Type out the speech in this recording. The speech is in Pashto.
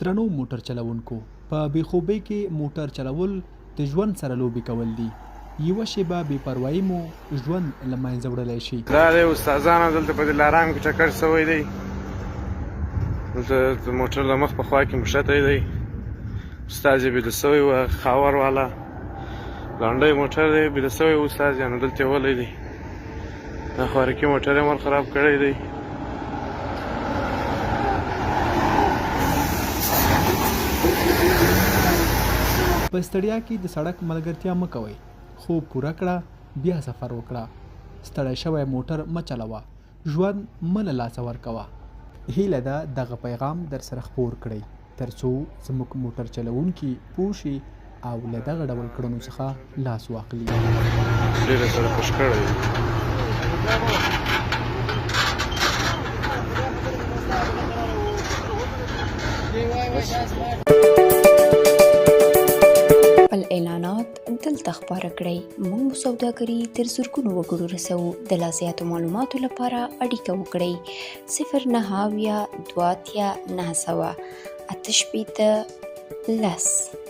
درنو موټر چلوونکو په بېخوبۍ کې موټر چلول د ژوند سره لوبې کول دي. یوه شېبه بې پروایي مو ژوند له منځه وړلی شي. دا دی استادانو دلته په دلارام کې ټکر شوی دی. دلته د موټر د مخ په خوا کې مښتی دی. استاد یې بیده شوی و، خاور والا لنډی موټر دی، بیده شوی و استاد یې، نو دلته یې ولی دی. دا خوارکي موټر یې مال خراب کړی دی. په ستړیا کې د سړک ملګرتیا مه کوئ. خوب پوره کړه، بیا سفر وکړه. ستړی شوی موټر مه چلوه، ژوند مه له لاسه ورکوه. هیله ده دغه پیغام در سره خپور کړئ ترڅو زموږ موټر چلوونکي پوه شي او له دغه ډول کړنو څخه لاس واخلي. ډېره سره خوش کړی دی. خپل اعلانات دلته خپاره کړئ. موږ سوداګري تر زرګونو وګړو رسوو. د لا زیاتو معلوماتو لپاره اړیکه وکړئ 09 2 9 9 10